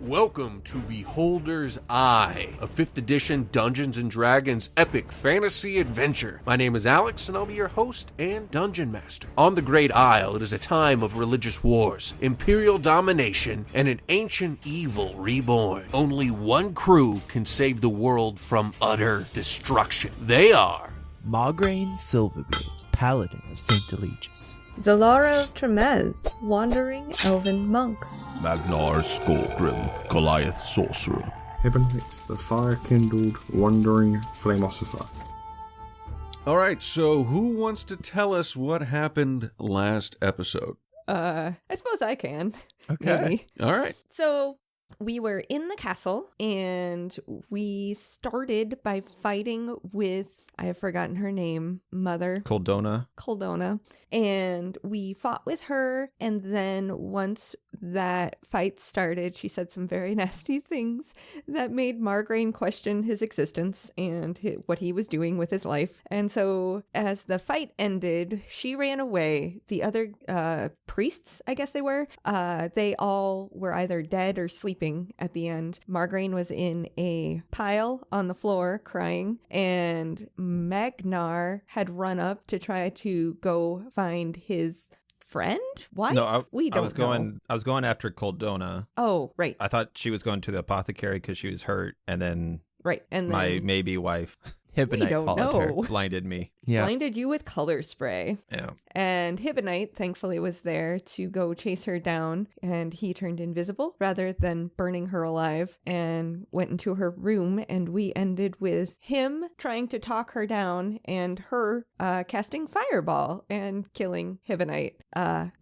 Welcome to Beholder's Eye, a 5th edition Dungeons & Dragons epic fantasy adventure. My name is Alex, and I'll be your host and Dungeon Master. On the Great Isle, it is a time of religious wars, imperial domination, and an ancient evil reborn. Only one crew can save the world from utter destruction. They are Margraine Silverbeard, Paladin of St. Eligius. Zalara of Tremez, Wandering Elven Monk. Magnar Skullgrim, Goliath Sorcerer. Hebonite, the fire-kindled, wandering flameossifer. Alright, so who wants to tell us what happened last episode? I suppose I can. Okay. Alright. So we were in the castle and we started by fighting with, I have forgotten her name, Mother Coldona. And we fought with her, and then once that fight started, she said some very nasty things that made Margraine question his existence and what he was doing with his life. And so as the fight ended, she ran away. The other priests, I guess they all were either dead or sleeping at the end. Margraine was in a pile on the floor crying, and Magnar had run up to try to go find his friend? Wife? No, I was going after Coldona. Oh, right. I thought she was going to the apothecary because she was hurt, and then my maybe wife Hibonite followed her. Blinded me. Yeah. Blinded you with color spray. Yeah. And Hibonite, thankfully, was there to go chase her down, and he turned invisible rather than burning her alive and went into her room, and we ended with him trying to talk her down and her casting Fireball and killing Hibonite.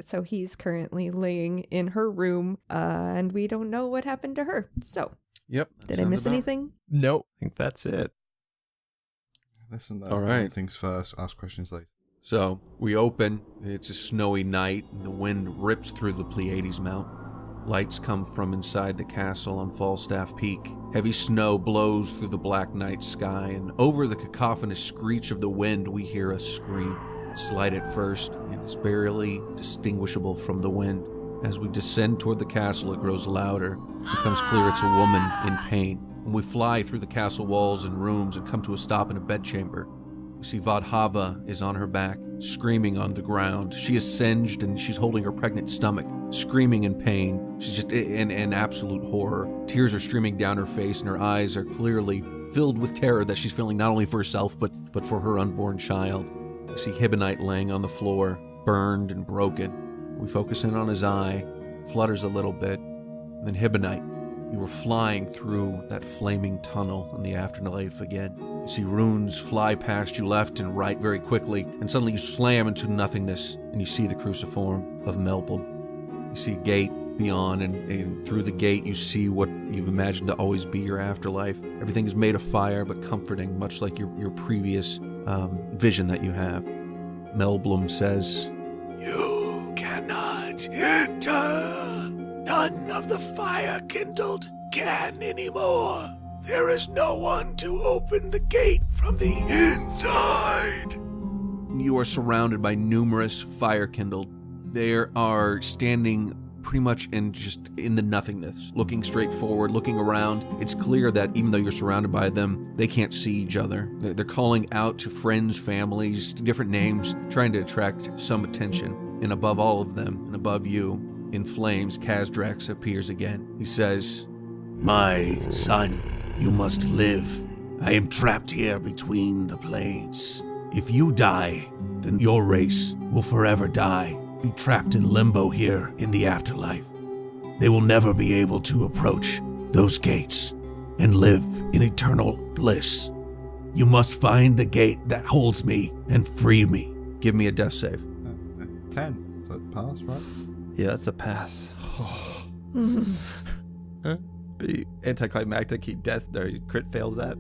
So he's currently laying in her room, and we don't know what happened to her. So, Yep. Did I miss anything? Nope. I think that's it. Listen, all right. Things first, ask questions later. So, we open, it's a snowy night, and the wind rips through the Pleiades Mount. Lights come from inside the castle on Falstaff Peak. Heavy snow blows through the black night sky, and over the cacophonous screech of the wind, we hear a scream. Slight at first, and it's barely distinguishable from the wind. As we descend toward the castle, it grows louder. It becomes clear it's a woman in pain. When we fly through the castle walls and rooms and come to a stop in a bedchamber, we see Vadhava is on her back, screaming on the ground. She is singed and she's holding her pregnant stomach, screaming in pain. She's just in absolute horror. Tears are streaming down her face and her eyes are clearly filled with terror that she's feeling not only for herself but for her unborn child. We see Hibonite laying on the floor, burned and broken. We focus in on his eye, flutters a little bit, and then Hibonite. You were flying through that flaming tunnel in the afterlife again. You see runes fly past you left and right very quickly, and suddenly you slam into nothingness, and you see the cruciform of Melbourne. You see a gate beyond, and through the gate you see what you've imagined to always be your afterlife. Everything is made of fire, but comforting, much like your previous vision that you have. Melblum says, "You cannot enter. None of the fire kindled can anymore. There is no one to open the gate from the inside." You are surrounded by numerous fire kindled. They are standing pretty much in the nothingness, looking straight forward, looking around. It's clear that even though you're surrounded by them, they can't see each other. They're calling out to friends, families, different names, trying to attract some attention. And above all of them, and above you, in flames, Kazdrax appears again. He says, "My son, you must live. I am trapped here between the planes. If you die, then your race will forever die, be trapped in limbo here in the afterlife. They will never be able to approach those gates and live in eternal bliss. You must find the gate that holds me and free me." Give me a death save. 10. So it pass, right? Yeah, that's a pass. Be anticlimactic. He crit fails that.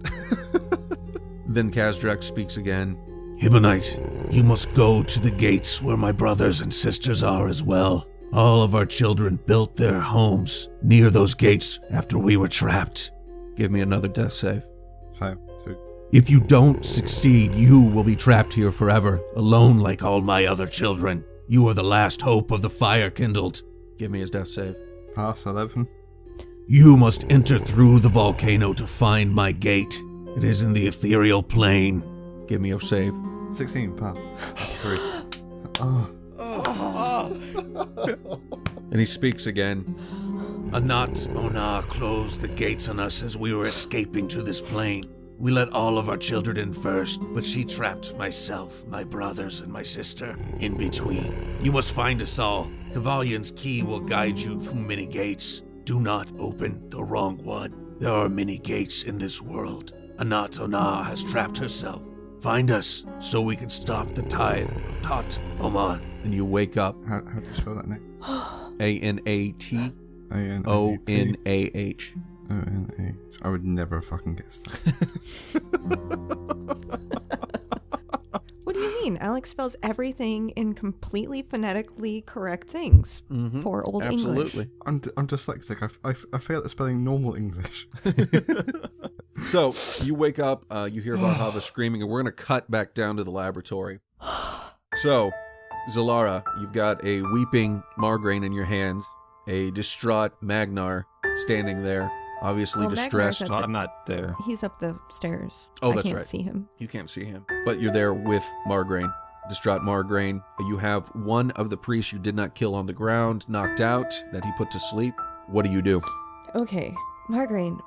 Then Kazdrax speaks again. "Hibonite, you must go to the gates where my brothers and sisters are as well. All of our children built their homes near those gates after we were trapped." Give me another death save. Fail. 2. "If you don't succeed, you will be trapped here forever, alone like all my other children. You are the last hope of the fire kindled." Give me his death save. Pass. 11. You must enter through the volcano to find my gate. It is in the ethereal plane. Give me a save. 16, pass. That's 3. And he speaks again. Anat Ona closed the gates on us as we were escaping to this plane. We let all of our children in first, but she trapped myself, my brothers, and my sister in between. You must find us all. Cavalion's key will guide you through many gates. Do not open the wrong one. There are many gates in this world. Anat Ona has trapped herself. Find us so we can stop the tide of Tot Oman. And you wake up. How do you spell that name? A-N-A-T. A-N-A-T. O-N-A-H. O-N-A-H. I would never fucking guess that. What do you mean? Alex spells everything in completely phonetically correct things for Old English. Absolutely. I'm dyslexic. I fail at spelling normal English. So, you wake up, you hear Valhalla screaming, and we're going to cut back down to the laboratory. So, Zalara, you've got a weeping Margraine in your hands, a distraught Magnar standing there, obviously distressed. I'm not there. He's up the stairs. Oh, I that's can't right. see him. You can't see him, but you're there with Margraine, distraught Margraine. You have one of the priests you did not kill on the ground, knocked out, that he put to sleep. What do? Okay, Margraine,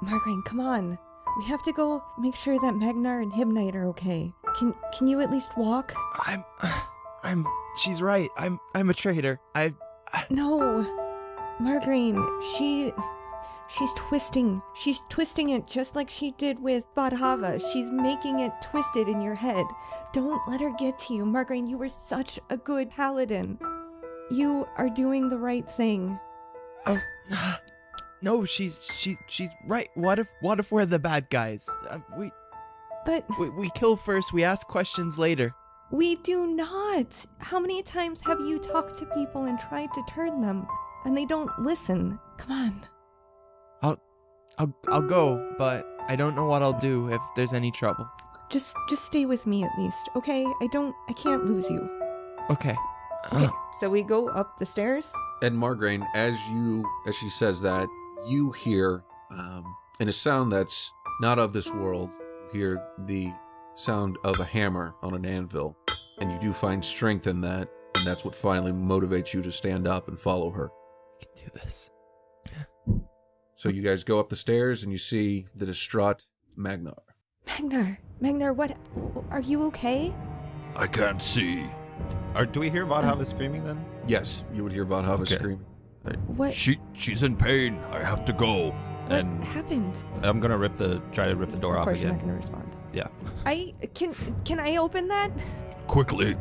come on. We have to go make sure that Magnar and Hibnite are okay. Can you at least walk? She's right. I'm a traitor. No. Margraine, she's twisting. She's twisting it just like she did with Badhava. She's making it twisted in your head. Don't let her get to you. Margraine, you were such a good paladin. You are doing the right thing. Oh, no, she's right. What if we're the bad guys? We kill first, we ask questions later. We do not. How many times have you talked to people and tried to turn them, and they don't listen? Come on. I'll go, but I don't know what I'll do if there's any trouble. Just stay with me at least, okay? I can't lose you. Okay. Okay, so we go up the stairs. And Margraine, as she says that, you hear, in a sound that's not of this world, you hear the sound of a hammer on an anvil, and you do find strength in that, and that's what finally motivates you to stand up and follow her. I can do this. So you guys go up the stairs, and you see the distraught Magnar. Magnar, what? Are you okay? I can't see. Do we hear Valhalla screaming then? Yes, you would hear Valhalla screaming. What? She's in pain. I have to go. What happened? I'm gonna try to rip the door off Of course, again. you're not gonna respond. Yeah. Can I open that? Quickly.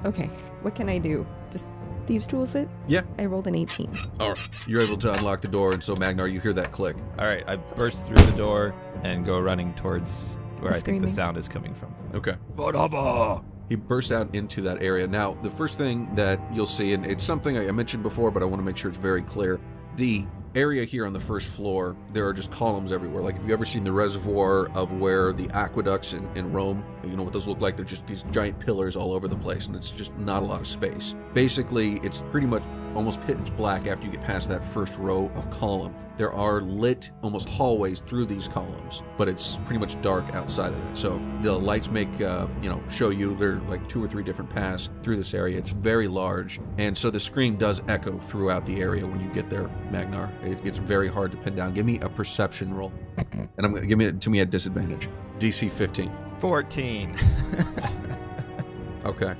Okay. What can I do? Just thieves' tools it? Yeah. I rolled an 18. All right. You're able to unlock the door, and so Magnar, you hear that click. All right, I burst through the door and go running towards where I think the sound is coming from. Okay. Vadava! He burst out into that area. Now, the first thing that you'll see, and it's something I mentioned before, but I want to make sure it's very clear, the area here on the first floor, there are just columns everywhere. Like, if you've ever seen the reservoir of where the aqueducts in Rome, you know what those look like? They're just these giant pillars all over the place, and it's just not a lot of space. Basically, it's pretty much almost pitch black after you get past that first row of columns. There are lit almost hallways through these columns, but it's pretty much dark outside of it. So the lights make, show you there are like 2 or 3 different paths through this area. It's very large, and so the scream does echo throughout the area when you get there, Magnar. It's very hard to pin down. Give me a perception roll, and I'm gonna give it to me at disadvantage. DC 15. 14. Okay.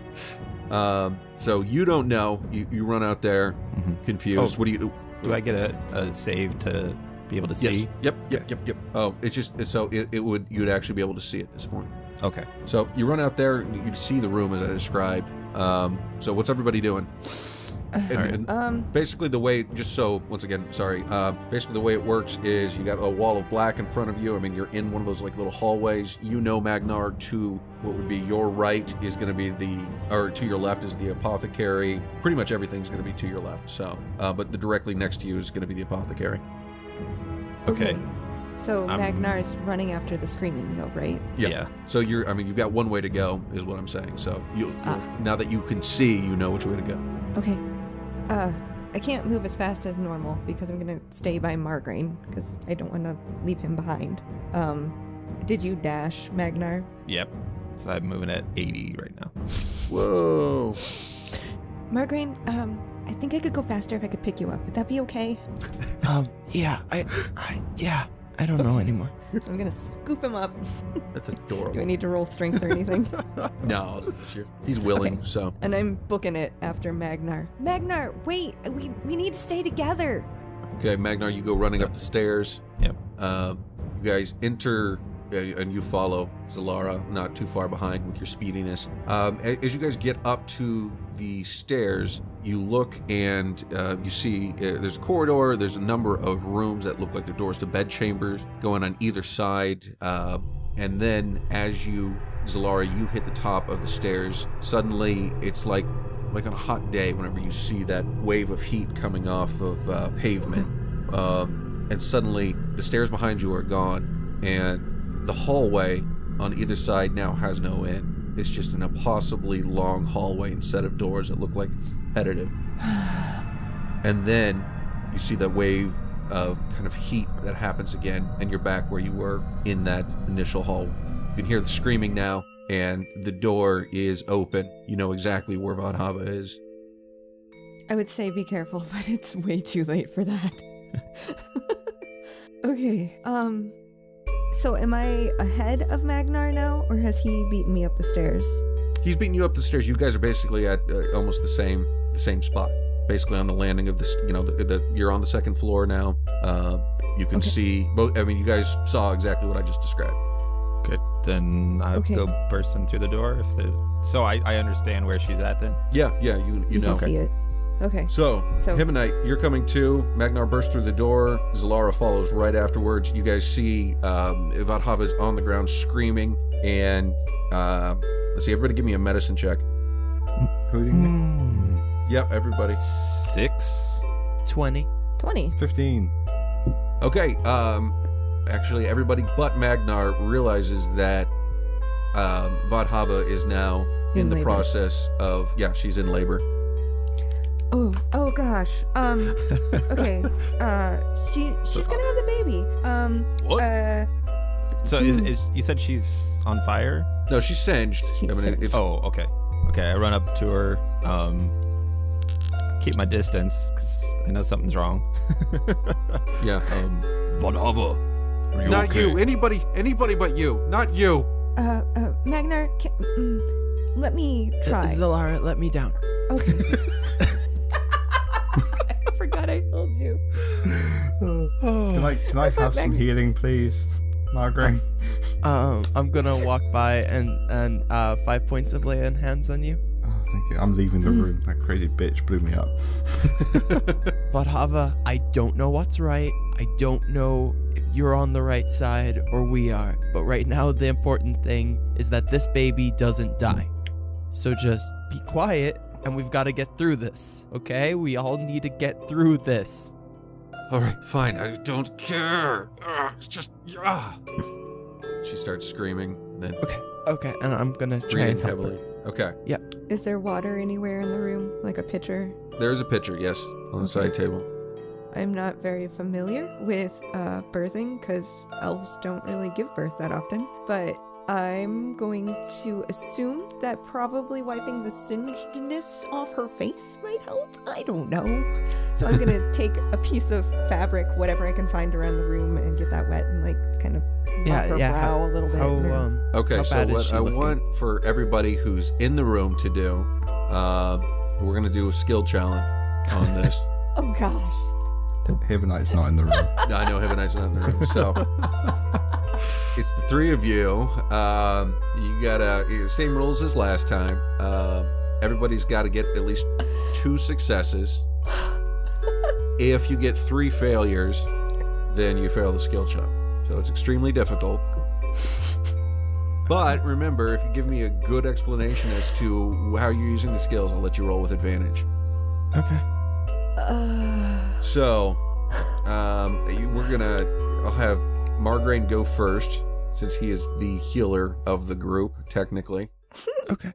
So you don't know. You run out there, confused. Oh. What do you? Do I get a save to be able to see? Yes. Yep. Oh, you'd actually be able to see at this point. Okay. So you run out there, and you see the room as I described. So what's everybody doing? Basically the way, basically the way it works is you got a wall of black in front of you. I mean, you're in one of those like little hallways. You know, Magnar, to what would be your right is going to be to your left is the apothecary. Pretty much everything's going to be to your left. So, but the directly next to you is going to be the apothecary. Okay. So Magnar's running after the screaming though, right? Yeah. So you've got one way to go is what I'm saying. So now that you can see, you know which way to go. Okay. I can't move as fast as normal because I'm gonna stay by Margraine because I don't want to leave him behind. Did you dash, Magnar? Yep. So I'm moving at 80 right now. Whoa. Margraine, I think I could go faster if I could pick you up. Would that be okay? Yeah, I don't know anymore. So I'm gonna scoop him up. That's adorable. Do I need to roll strength or anything? No, he's willing, Okay. so. And I'm booking it after Magnar. Magnar, wait! We need to stay together. Okay, Magnar, you go running up the stairs. Yep. You guys enter, and you follow Zalara, not too far behind with your speediness. As you guys get up to the stairs, you look and you see there's a corridor. There's a number of rooms that look like they're doors to bed chambers going on either side. And then as Zalara, you hit the top of the stairs. Suddenly, it's like on a hot day whenever you see that wave of heat coming off of pavement. And suddenly, the stairs behind you are gone, and the hallway on either side now has no end. It's just an impossibly long hallway and set of doors that look like repetitive. And then you see that wave of kind of heat that happens again, and you're back where you were in that initial hall. You can hear the screaming now, and the door is open. You know exactly where Vadhava is. I would say be careful, but it's way too late for that. Okay, so am I ahead of Magnar now, or has he beaten me up the stairs? He's beating you up the stairs. You guys are basically at almost the same spot. Basically on the landing of this, you're on the second floor now. You can see both. I mean, you guys saw exactly what I just described. Okay, then I'll go bursting through the door. So I understand where she's at then? Yeah, you know. Can see it. Okay. So Hibonite, you're coming too. Magnar bursts through the door. Zalara follows right afterwards. You guys see Vadhava's on the ground screaming, and let's see, everybody give me a medicine check. Including me. Yep, everybody. 6. 20. 15. Okay, actually everybody but Magnar realizes that Vadhava is now in the labor. process of, she's in labor. Oh gosh. Okay. She's gonna have the baby. What? So is you said she's on fire? No, she's singed. It's Okay. Okay, I run up to her, keep my distance, because I know something's wrong. yeah. Vadhava, are you Not okay? you. Anybody but you. Not you. Magnar, let me try. Zalara, let me down. Okay. I forgot I told you. Can I have some healing, please, Margaret? I'm gonna walk by and 5 points of lay on hands on you. Oh, thank you. I'm leaving the room. That crazy bitch blew me up. Vadhava, I don't know what's right. I don't know if you're on the right side or we are. But right now, the important thing is that this baby doesn't die. So just be quiet, and we've got to get through this, okay? We all need to get through this. All right, fine. I don't care. She starts screaming. Then Okay, and I'm gonna try breathing and help heavily. her. Okay. Is there water anywhere in the room, like a pitcher? There's a pitcher, yes, on the side table. I'm not very familiar with birthing because elves don't really give birth that often, but I'm going to assume that probably wiping the singedness off her face might help. I don't know. So I'm going to take a piece of fabric, whatever I can find around the room, and get that wet and kind of mop her brow a little bit. Okay, how so bad is what she I looking? want for everybody who's in the room to do, we're going to do a skill challenge on this. Oh, gosh. Hibonite's not in the room. I know Hibonite's not in the room, so it's the three of you. You got same rules as last time. Everybody's got to get at least 2 successes. If you get 3 failures, then you fail the skill challenge. So it's extremely difficult. But remember, if you give me a good explanation as to how you're using the skills, I'll let you roll with advantage. Okay. So, I'll have Margraine go first, since he is the healer of the group, technically. Okay.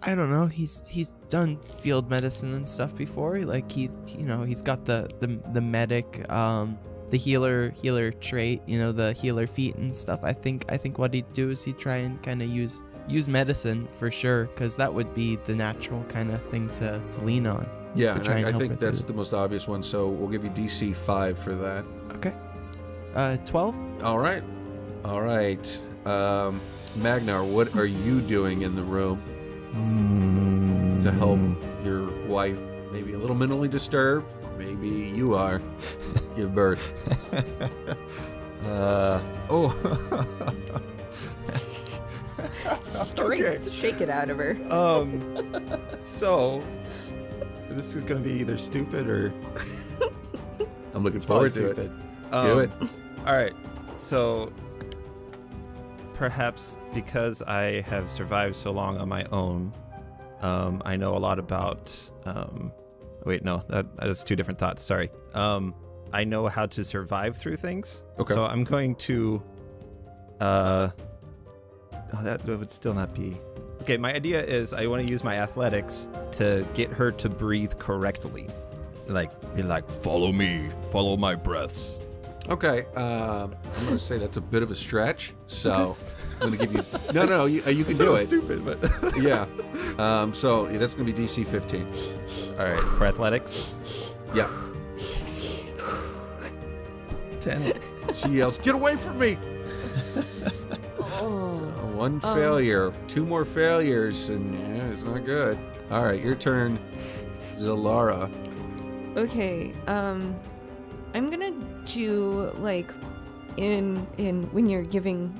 I don't know. He's done field medicine and stuff before. Like he's got the medic, the healer trait, the healer feat and stuff. I think what he'd do is he'd try and kind of use medicine for sure, because that would be the natural kind of thing to lean on. Yeah, to and I think that's the most obvious one, so we'll give you DC 5 for that. Okay. 12? All right. Magnar, what are you doing in the room to help your wife? Maybe a little mentally disturbed, or maybe you are. Give birth. Strength, shake it out of her. So this is gonna be either stupid or I'm looking forward to it. Do it. All right. So perhaps because I have survived so long on my own, I know a lot about. Wait, no, that's two different thoughts. Sorry. I know how to survive through things. Okay. So I'm going to. That would still not be. Okay, my idea is I want to use my athletics to get her to breathe correctly. Be like, Follow me. Follow my breaths. Okay, I'm going to say that's a bit of a stretch, so I'm going to give you... No, you can do it. Stupid, but... Yeah, so that's going to be DC 15. All right, for athletics. Yeah. 10. She yells, "Get away from me!" So, one failure, 2 more failures, and yeah, it's not good. All right, your turn, Zalara. Okay, I'm gonna do in when you're giving.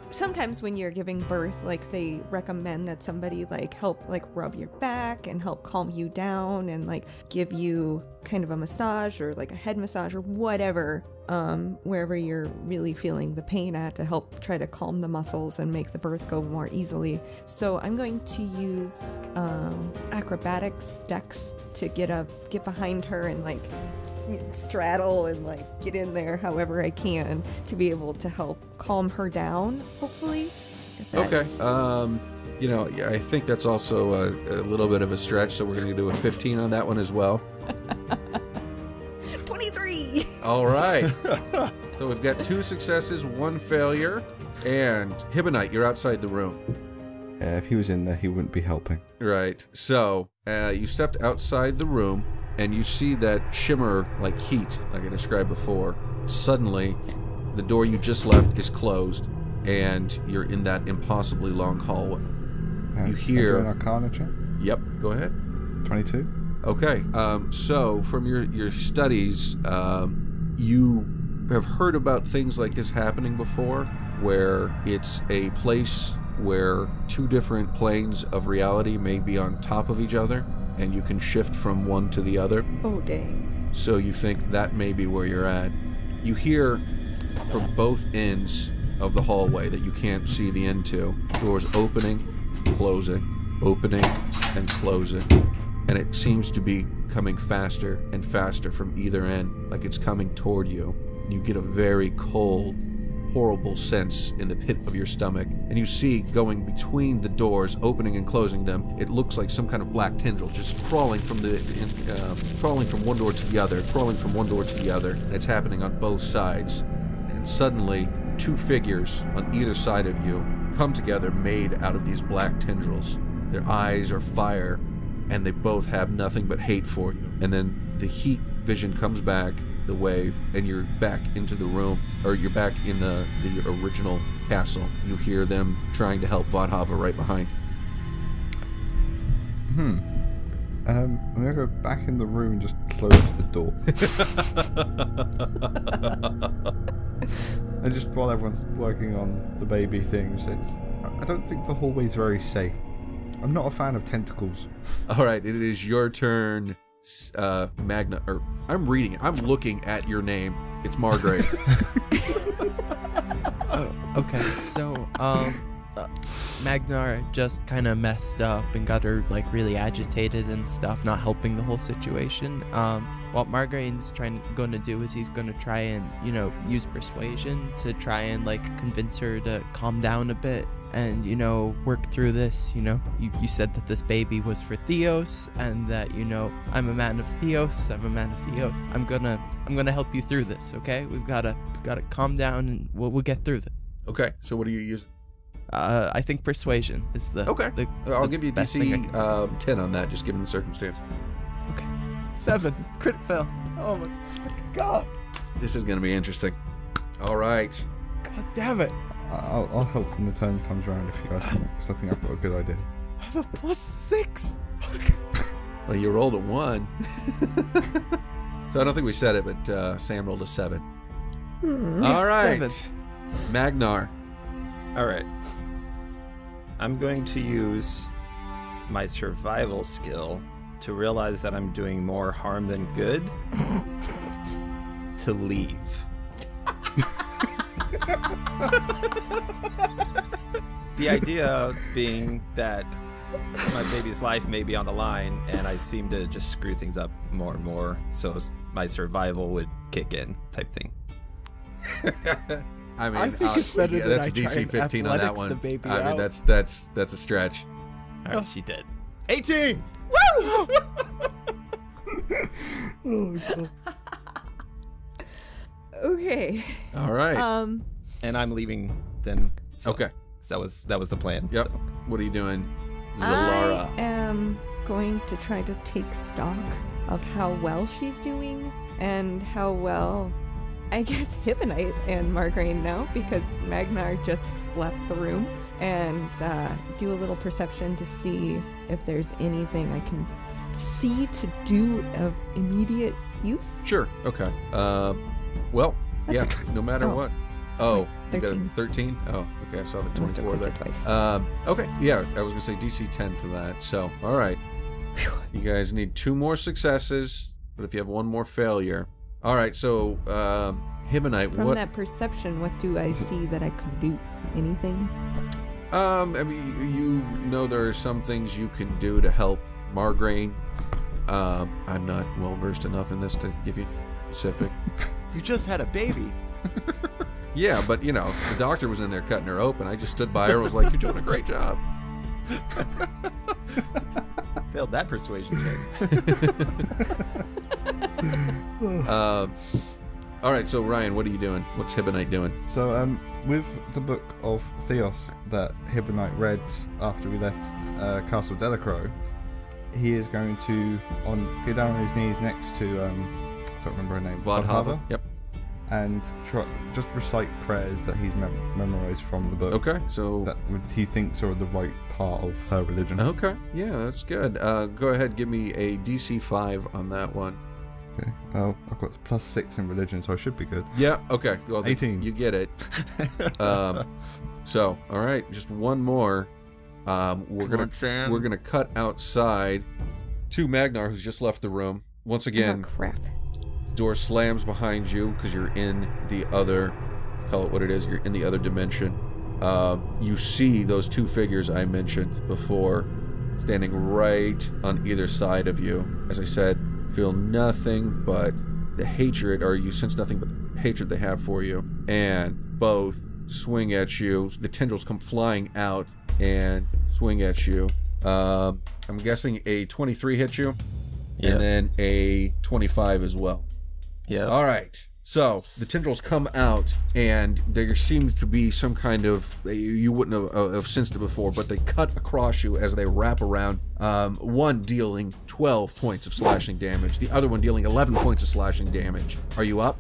Sometimes when you're giving birth, they recommend that somebody help rub your back and help calm you down and give you kind of a massage or a head massage or whatever, wherever you're really feeling the pain at, to help try to calm the muscles and make the birth go more easily. So I'm going to use acrobatics, dex, to get behind her and straddle and get in there however I can to be able to help calm her down, hopefully. Okay. I think that's also a little bit of a stretch, so we're going to do a 15 on that one as well. 23! All right. So we've got 2 successes, 1 failure, and Hibonite, you're outside the room. Yeah, if he was in there, he wouldn't be helping. Right. So you stepped outside the room, and you see that shimmer like heat, like I described before. Suddenly, the door you just left is closed, and you're in that impossibly long hallway. You hear... an Arcana check? Yep, go ahead. 22. Okay, so from your studies, you have heard about things like this happening before, where it's a place where 2 different planes of reality may be on top of each other, and you can shift from one to the other. Oh, dang. So you think that may be where you're at. You hear from both ends of the hallway that you can't see the end to, doors opening, closing, opening, and closing. And it seems to be coming faster and faster from either end, like it's coming toward you. You get a very cold, horrible sense in the pit of your stomach, and you see going between the doors, opening and closing them, it looks like some kind of black tendril just crawling from one door to the other, and it's happening on both sides. And suddenly, 2 figures on either side of you come together, made out of these black tendrils. Their eyes are fire, and they both have nothing but hate for you. And then the heat vision comes back, the wave, and you're back into the room, or you're back in the original castle. You hear them trying to help Vodhava right behind. I'm gonna go back in the room and just close the door. And just while everyone's working on the baby things, I don't think the hallway's very safe. I'm not a fan of tentacles. All right, it is your turn, Magna. Or I'm reading it. I'm looking at your name. It's Margrave. Oh, okay. So, Magnar just kind of messed up and got her like really agitated and stuff, not helping the whole situation. What Margarine's going to do is he's going to try and, use persuasion to try and like convince her to calm down a bit and, work through this. You said that this baby was for Theos and that, I'm a man of Theos. I'm gonna help you through this, okay? We've gotta calm down and we'll get through this. Okay, so what are you using? I think persuasion is the Okay. I'll give you a best thing I can DC 10 on that, just given the circumstance. Okay. 7. Crit fail. Oh my fucking god. This is going to be interesting. All right. God damn it. I'll help when the turn comes around if you guys want, because I think I've got a good idea. I have a +6. Well, you rolled a 1. So I don't think we said it, but Sam rolled a 7. All right. 7. Magnar. All right. I'm going to use my survival skill to realize that I'm doing more harm than good to leave. The idea being that my baby's life may be on the line and I seem to just screw things up more and more, so my survival would kick in type thing. I think it's better that that's I a DC try and 15 on that athletics one. the baby I mean, out. that's a stretch. All right, she's dead. 18! Woo! Oh, God. Okay. All right. And I'm leaving then. So Okay. That was the plan. Yep. So. What are you doing, I Zalara? am going to try to take stock of how well she's doing and how well, I guess, Hibonite and Margarine know, because Magnar just left the room, and do a little perception to see if there's anything I can see to do of immediate use. Sure. Okay. Well, yeah. No matter oh. what. Oh, you got a 13. 13? Oh, okay. I saw the I must have 24 clicked there. it twice. Okay. Yeah, I was gonna say DC 10 for that. So, all right. You guys need 2 more successes, but if you have 1 more failure, all right. So, Hibonite. From what? that perception, what do I see that I can do? Anything? I mean, you know there are some things you can do to help Margraine. I'm not well versed enough in this to give you specific. You just had a baby. Yeah, but the doctor was in there cutting her open. I just stood by her and was like, "You're doing a great job." Failed that persuasion check. All right, so Ryan, what are you doing? What's Hibonite doing? So, with the book of Theos that Hibonite read after we left Castle Delacroix, he is going to go down on his knees next to I don't remember her name. Vodhava. Yep. And just recite prayers that he's memorized from the book. Okay, so that he thinks are the right part of her religion. Okay, yeah, that's good. Go ahead, give me a DC 5 on that one. Okay. Oh, I've got +6 in religion, so I should be good. Yeah. Okay. Well, 18. You get it. So, all right, just one more. We're gonna cut outside to Magnar, who's just left the room. Once again, Oh, crap. the door slams behind you because you're in the other. Call it what it is. You're in the other dimension. You see those 2 figures I mentioned before, standing right on either side of you. As I said, feel nothing but the hatred, or you sense nothing but the hatred they have for you, and both swing at you. The tendrils come flying out and swing at you. I'm guessing a 23 hits you, and then a 25 as well. Yeah. All right. So the tendrils come out, and there seems to be some kind of, you wouldn't have sensed it before, but they cut across you as they wrap around. One dealing 12 points of slashing damage, the other one dealing 11 points of slashing damage. Are you up?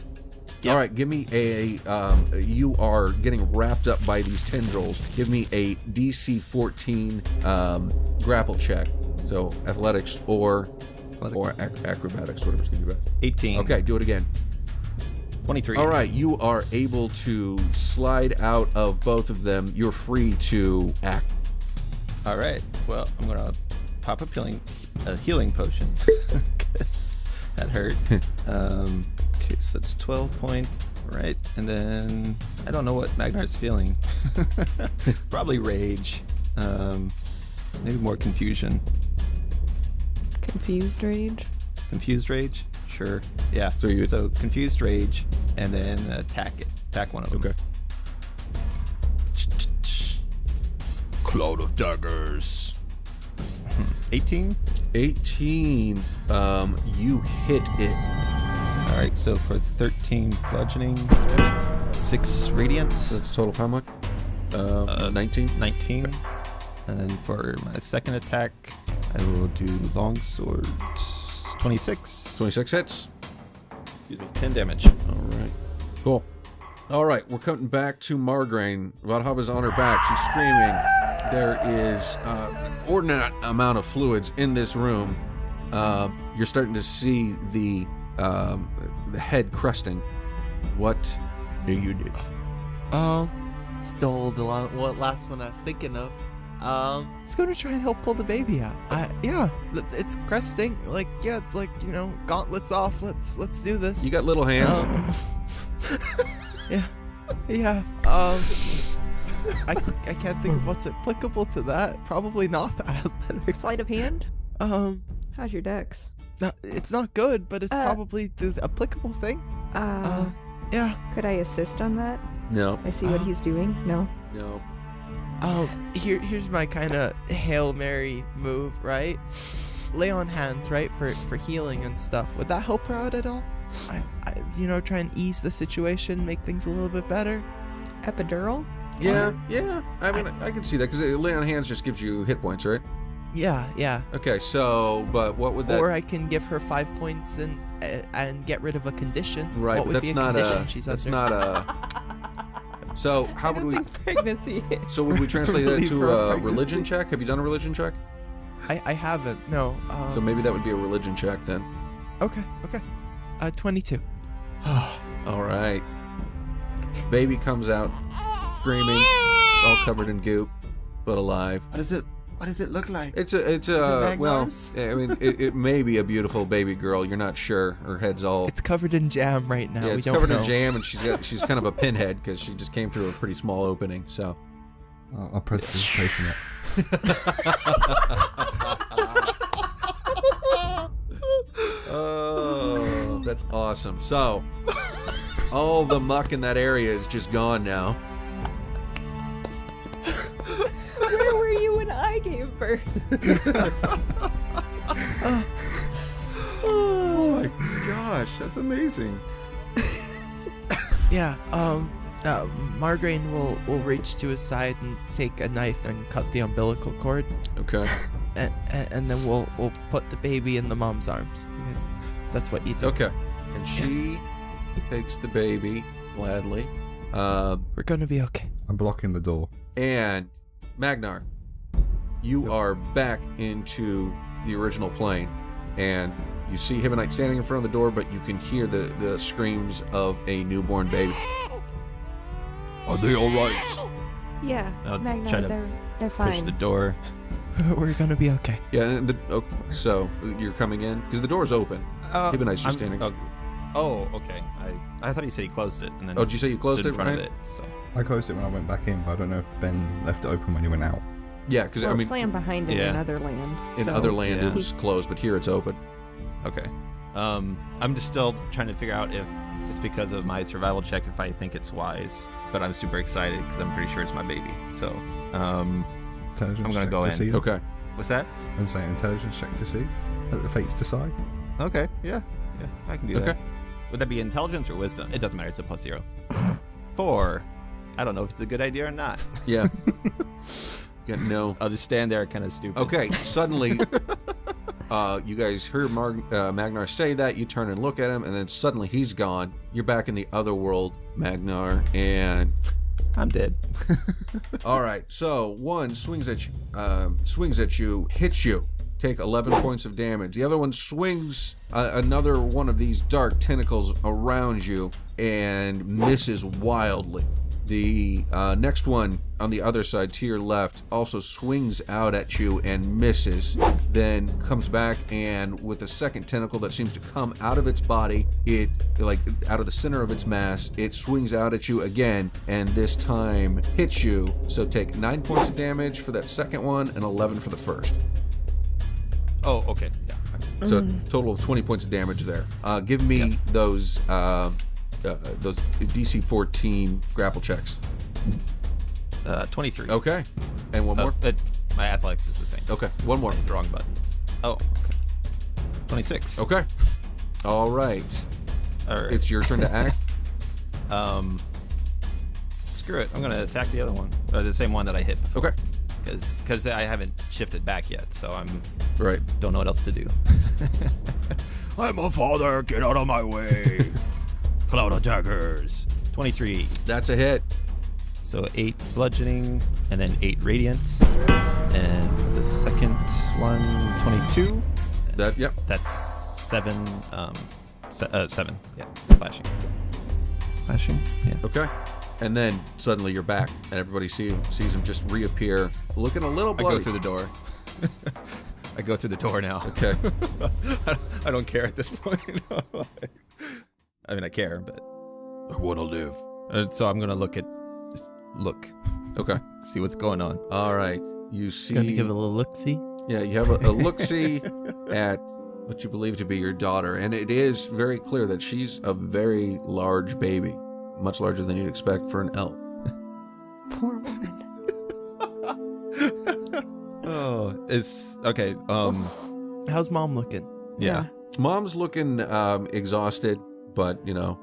Yep. All right, give me you are getting wrapped up by these tendrils. Give me a DC 14 grapple check. So athletics or acrobatics, whatever's going to be best. 18. Okay, do it again. 23. All right, you are able to slide out of both of them. You're free to act. All right. Well, I'm going to pop a healing potion. 'Cause that hurt. Okay, so that's 12 points. right. And then I don't know what Magnar's feeling. Probably rage. Maybe more confusion. Confused rage? Confused rage? Sure. Yeah. So confused rage, and then attack it. Attack one of them. Okay. Cloud of daggers. 18? 18. You hit it. All right, so for 13 bludgeoning, 6 radiant. That's a total of how much? 19? 19. And then for my second attack, I will do longsword. 26. 26 hits. Excuse me, 10 damage. All right. Cool. All right, we're cutting back to Margraine. Valhava's on her back. She's screaming. There is ordinate amount of fluids in this room. You're starting to see the head crusting. What do you do? Stole the last one I was thinking of. It's gonna try and help pull the baby out. Yeah, it's cresting. Like, yeah, like, you know, gauntlets off. Let's do this. You got little hands. Yeah. I can't think of what's applicable to that. Probably not the athletics. Sleight of hand? How's your dex? No, it's not good, but it's probably the applicable thing. Yeah. Could I assist on that? No. I see what he's doing. No. No. Here's my kind of Hail Mary move, right? Lay on hands, right, for healing and stuff. Would that help her out at all? I try and ease the situation, make things a little bit better. Epidural? Yeah. I mean, I can see that because lay on hands just gives you hit points, right? Yeah. Okay, so, but what would that? Or I can give her 5 points and get rid of a condition. Right, what but would that's be a not condition a. she's That's under? not a. So how would we? Pregnancy. So would we translate that Relieve to her of a pregnancy. religion check? Have you done a religion check? I haven't. No. So maybe that would be a religion check then. Okay. 22. All right. Baby comes out screaming, all covered in goop, but alive. What does it look like? It's a well, Magnar's? I mean, it may be a beautiful baby girl. You're not sure. Her head's all It's covered in jam right now. yeah, We it's don't covered know. in jam, and she's kind of a pinhead because she just came through a pretty small opening. So I'll press registration it. oh, that's awesome. So all the muck in that area is just gone now. Where were you when I gave birth? Oh my gosh, that's amazing. Yeah. Margraine will reach to his side and take a knife and cut the umbilical cord, Okay. and then we'll put the baby in the mom's arms. Because that's what you do. Okay. And she takes the baby gladly. We're gonna be okay. I'm blocking the door. And Magnar, you are back into the original plane, and you see Hibonite standing in front of the door, but you can hear the screams of a newborn baby. Are they all right? Yeah, I'll try Magna, to they're Push fine. the door. We're gonna be okay. Yeah, and so you're coming in? Because the door's open. Hibonite's just standing. Oh, okay. I thought he said he closed it, and then Oh, did you say you closed stood it, in front Ryan? of it? So I closed it when I went back in, but I don't know if Ben left it open when he went out. Yeah, because Well, I mean, it's land behind him Yeah. in other land. in so- other land Yeah. it was closed, but here it's open. okay. I'm just still trying to figure out if, just because of my survival check, if I think it's wise. But I'm super excited because I'm pretty sure it's my baby. So, Intelligence I'm gonna check go to in. see. Okay. what's that? I'm saying intelligence check to see. Let the fates decide. Okay. Yeah. I can do Okay. that. Would that be intelligence or wisdom? It doesn't matter. It's a +0. 4. I don't know if it's a good idea or not. Yeah. Yeah, no. I'll just stand there, kind of stupid. Okay, suddenly, you guys hear Magnar say that, you turn and look at him, and then suddenly he's gone. You're back in the other world, Magnar, and... I'm dead. Alright, so one swings at you, hits you, take 11 points of damage. The other one swings another one of these dark tentacles around you and misses wildly. The next one on the other side to your left also swings out at you and misses, then comes back and with a second tentacle that seems to come out of its body, it, like out of the center of its mass, it swings out at you again and this time hits you. So take 9 points of damage for that second one and 11 for the first. Oh, okay. Yeah. So total of 20 points of damage there. Give me those DC 14 grapple checks. 23. Okay. And one more? My athletics is the same. Okay. One more. I hit the wrong button. Oh, okay. 26. Okay. All right. All right. It's your turn to act. Screw it. I'm going to attack the other one. Or the same one that I hit before. Okay. Because I haven't shifted back yet, so I'm... Right. Don't know what else to do. I'm a father. Get out of my way. Cloud attackers. 23. That's a hit. So 8 bludgeoning, and then 8 radiant. And for the second one, 22. Yep. That's 7. 7. Yeah. Flashing. Yeah. Okay. And then suddenly you're back, and everybody sees him just reappear, looking a little I bloody. go through the door. I go through the door now. Okay. I don't care at this point. I mean, I care, but I want to live. so I'm gonna look. Okay. See what's going on. All right. You see. Gonna give it a little look-see. Yeah, you have a look-see at what you believe to be your daughter, and it is very clear that she's a very large baby, much larger than you'd expect for an elf. Poor woman. Oh, it's okay. How's mom looking? Yeah. Mom's looking exhausted, but you know,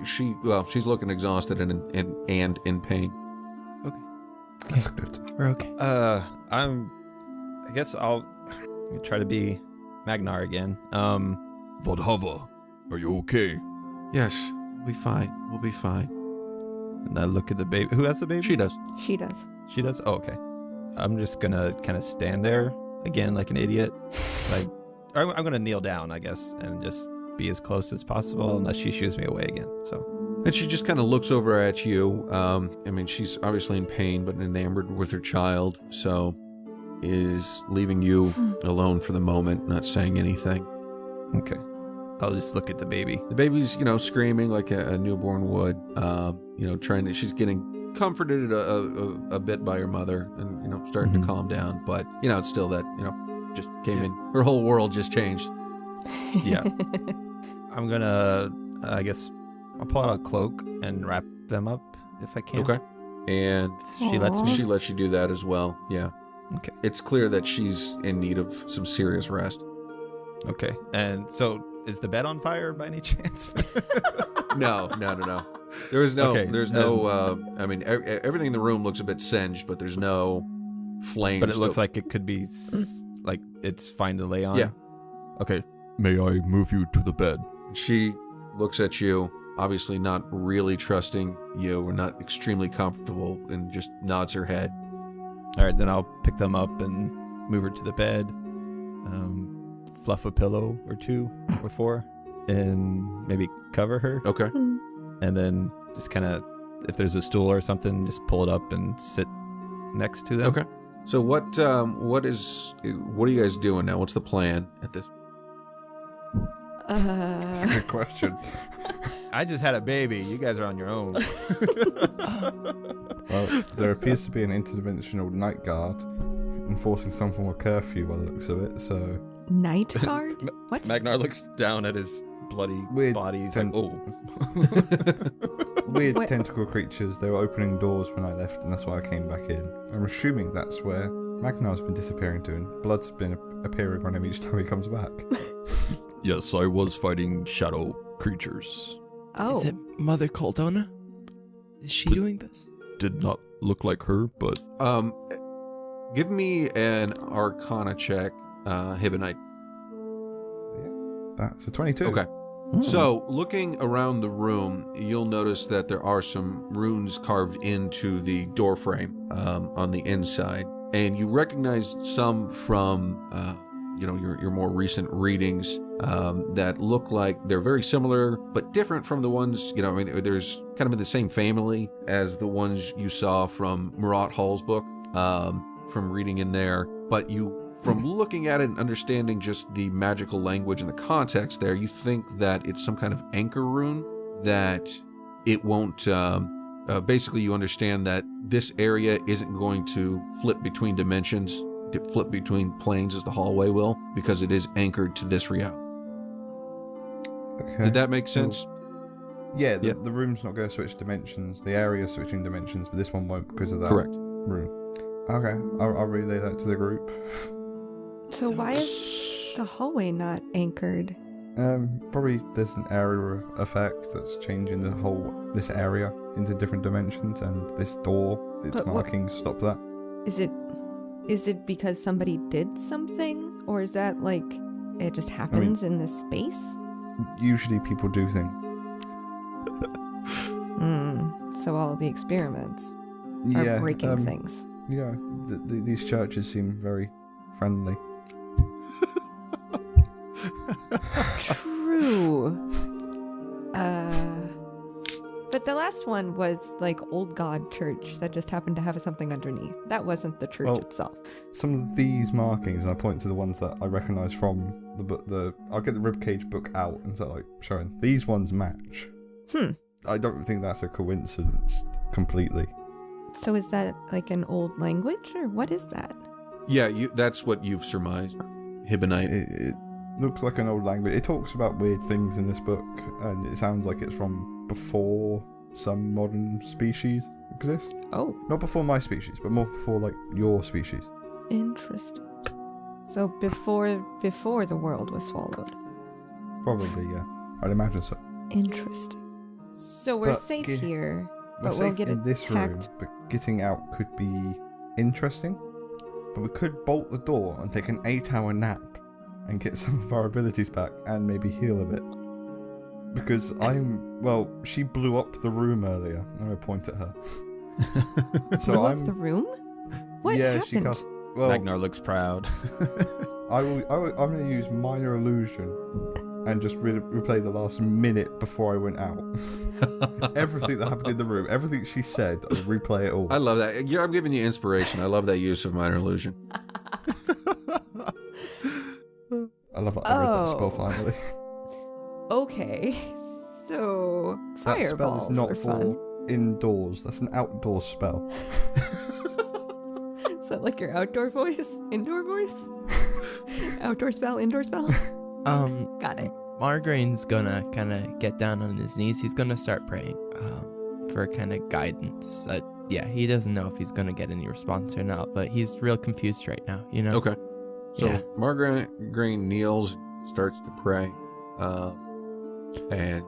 she's looking exhausted and in pain. Okay. That's good. We're okay. I guess I'll try to be Magnar again. Vodhava, are you okay? Yes, we'll be fine. We'll be fine. And I look at the baby. Who has the baby? She does. She does. She does? Oh, okay. I'm just gonna kind of stand there again like an idiot. I'm gonna kneel down, I guess, and just be as close as possible unless she shoos me away again. So. And she just kind of looks over at you. I mean, she's obviously in pain, but enamored with her child, so is leaving you alone for the moment, not saying anything. Okay. I'll just look at the baby. The baby's, screaming like a newborn would. She's getting comforted a bit by her mother and, starting to calm down. But, it's still that, just came in. Her whole world just changed. Yeah. I'm gonna, I guess, I'll pull out a cloak and wrap them up if I can. Okay. And She lets me. she lets you do that as well. Yeah. Okay. It's clear that she's in need of some serious rest. Okay. And so, is the bed on fire by any chance? No. There's no, Okay, everything in the room looks a bit singed, but there's no flames. But it looks like it could be, like, it's fine to lay on? Yeah. Okay. May I move you to the bed? She looks at you, obviously not really trusting you, or not extremely comfortable, and just nods her head. All right, then I'll pick them up and move her to the bed, fluff a pillow or 2 or 4, and maybe cover her. Okay. And then just kind of, if there's a stool or something, just pull it up and sit next to them. Okay. So what are you guys doing now? What's the plan at this? That's a good question. I just had a baby. You guys are on your own. Well, there appears to be an interdimensional night guard enforcing some form of curfew by the looks of it, so... Night guard? What? Magnar looks down at his bloody Weird body. He's like, oh. Weird Wait. tentacle creatures, they were opening doors when I left, and that's why I came back in. I'm assuming that's where Magnar's been disappearing to, and blood's been appearing on him each time he comes back. Yes, I was fighting shadow creatures. Oh. Is it Mother Coldona? Is she doing this? Did not look like her, but Give me an Arcana check, Hibonite. That's a 22. Okay. So, looking around the room, you'll notice that there are some runes carved into the doorframe on the inside. and you recognize some from your more recent readings that look like they're very similar but different from the ones, there's kind of in the same family as the ones you saw from Murat Hall's book, from reading in there. But from looking at it and understanding just the magical language and the context there, you think that it's some kind of anchor rune, that it won't, basically you understand that this area isn't going to flip between dimensions, flip between planes as the hallway will, because it is anchored to this reality. Okay. Did that make sense? Yeah, the room's not going to switch dimensions. The area's switching dimensions, but this one won't because of that Correct. room. Okay, I'll relay that to the group. So why is the hallway not anchored? Probably there's an area effect that's changing this area into different dimensions, and this door, its markings stop that. Is it because somebody did something, or is that like it just happens in this space? Usually people do things. So all the experiments are breaking things. Yeah, these churches seem very friendly. True. But the last one was like Old God Church that just happened to have something underneath. That wasn't the church itself. Some of these markings, and I point to the ones that I recognise from the book. I'll get the ribcage book out and start showing these ones match. I don't think that's a coincidence completely. So is that like an old language, or what is that? Yeah, that's what you've surmised. Hibonite. It looks like an old language. It talks about weird things in this book, and it sounds like it's from before some modern species exist. Oh. Not before my species, but more before like your species. Interesting. So before the world was swallowed. Probably, yeah. I'd imagine so. Interesting. So we're safe here, but we'll get in this room, but getting out could be interesting. But we could bolt the door and take an 8-hour nap and get some of our abilities back and maybe heal a bit. Because she blew up the room earlier. I'm going to point at her. So blew up the room? What happened? She cast... Ragnar looks proud. I'm going to use Minor Illusion and just replay the last minute before I went out. Everything that happened in the room, everything she said, I'll replay it all. I love that. I'm giving you inspiration. I love that use of Minor Illusion. I love that I read that spell finally. Okay, so That spell is fireballs not are for fun. indoors. That's an outdoor spell. Is that like your outdoor voice? Indoor voice? Outdoor spell, indoor spell? Got it. Margraine's gonna kind of get down on his knees. He's gonna start praying for kind of guidance. He doesn't know if he's gonna get any response or not, but he's real confused right now, Okay. So Margraine kneels, starts to pray, and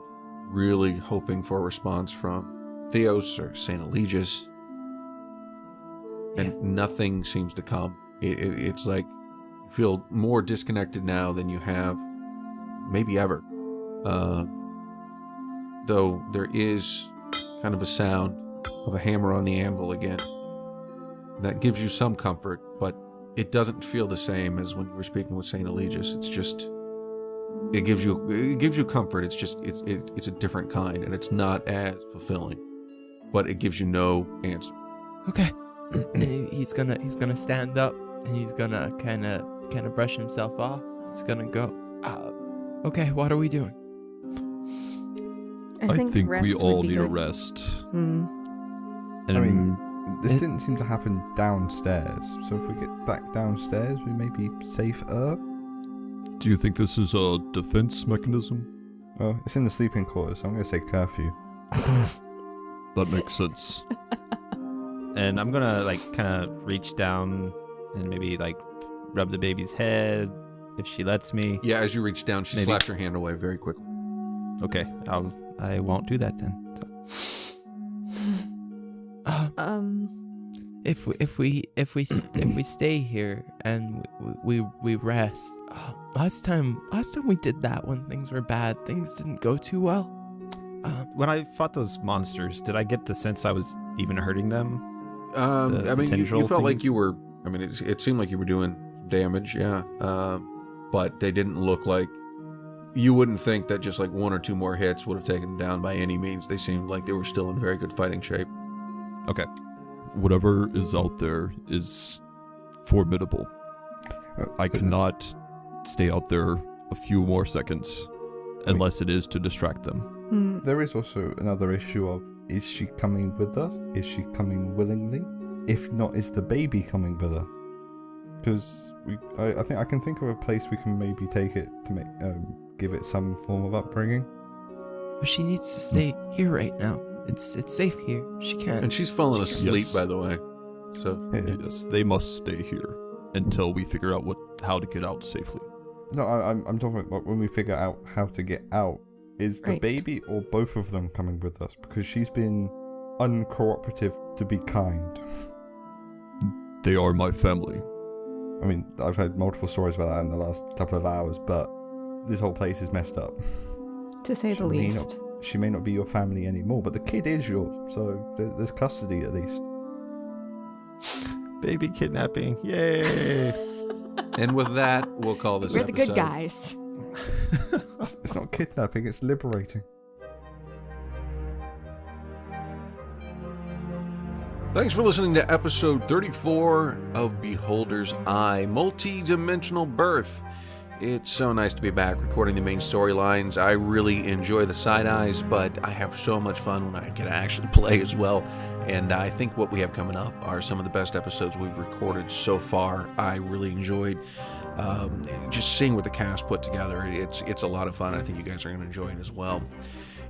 really hoping for a response from Theos or St. Eligius. And nothing seems to come. It's like you feel more disconnected now than you have maybe ever. Though there is kind of a sound of a hammer on the anvil again. That gives you some comfort, but it doesn't feel the same as when you were speaking with St. Eligius. It's just... It gives you comfort. It's just it's a different kind, and it's not as fulfilling. But it gives you no answer. Okay. he's gonna stand up, and he's gonna kind of brush himself off. He's gonna go. Okay, what are we doing? I think we all need a good. rest. And this didn't seem to happen downstairs. So if we get back downstairs, we may be safer. Do you think this is a defense mechanism? Well, it's in the sleeping quarters, so I'm going to say curfew. That makes sense. And I'm gonna kind of reach down and maybe rub the baby's head if she lets me. Yeah, as you reach down, she slaps your hand away very quickly. Okay, I won't do that then. If we stay here and we rest. Last time we did that when things were bad, things didn't go too well. When I fought those monsters, did I get the sense I was even hurting them? I mean, you felt like you were I mean, it seemed like you were doing damage, yeah. But they didn't look like... You wouldn't think that just like 1 or 2 more hits would have taken them down by any means. They seemed like they were still in very good fighting shape. Okay. Whatever is out there is formidable. I cannot stay out there a few more seconds unless it is to distract them. There is also another issue of, is she coming with us? Is she coming willingly? If not, is the baby coming with her? Because I think I can think of a place we can maybe take it to make give it some form of upbringing. But she needs to stay here right now. It's safe here. She can't. And she's fallen asleep, Yes. by the way. So Yes, they must stay here until we figure out how to get out safely. No, I'm talking about when we figure out how to get out. Is the Right. baby or both of them coming with us? Because she's been uncooperative, to be kind. They are my family. I mean, I've had multiple stories about that in the last couple of hours, but this whole place is messed up. To say the least. She may not be your family anymore, but the kid is yours, so there's custody at least. Baby kidnapping. Yay. and with that, we'll call this We're the episode. good guys. It's not kidnapping, it's liberating. Thanks for listening to episode 34 of Beholder's Eye, Multi-Dimensional Birth. It's so nice to be back recording the main storylines. I really enjoy the side eyes, but I have so much fun when I can actually play as well. And I think what we have coming up are some of the best episodes we've recorded so far. I really enjoyed just seeing what the cast put together. It's a lot of fun. I think you guys are going to enjoy it as well.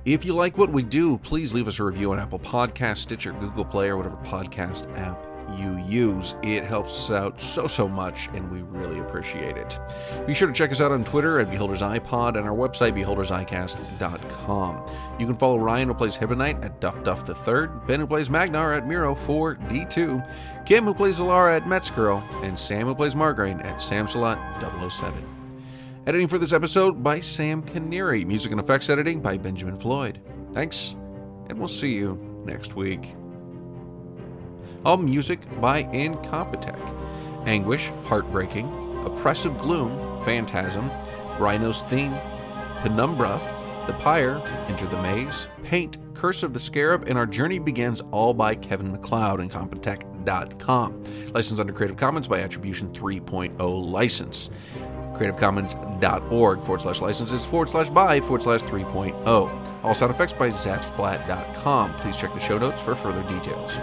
If you like what we do, please leave us a review on Apple Podcasts, Stitcher, Google Play, or whatever podcast app you use. It helps us out so much, and we really appreciate it. Be sure to check us out on Twitter at Beholder's iPod and our website, beholdersicast.com. You can follow Ryan, who plays Hibonite, at Duff III, Ben, who plays Magnar, at Miro4D2, Kim, who plays Alara, at Metzgirl, and Sam, who plays Margraine, at Samsalot007. Editing for this episode by Sam Canary. Music and effects editing by Benjamin Floyd. Thanks, and we'll see you next week. All music by INCOMPETECH. Anguish, Heartbreaking, Oppressive Gloom, Phantasm, Rynos Theme, Penumbra, The Pyre, Enter the Maze, Paint, Curse of the Scarab, and Our Journey Begins, all by Kevin MacLeod, INCOMPETECH.com. Licensed under Creative Commons by Attribution 3.0 license. CreativeCommons.org/licenses/by/3.0. All sound effects by Zapsplat.com. Please check the show notes for further details.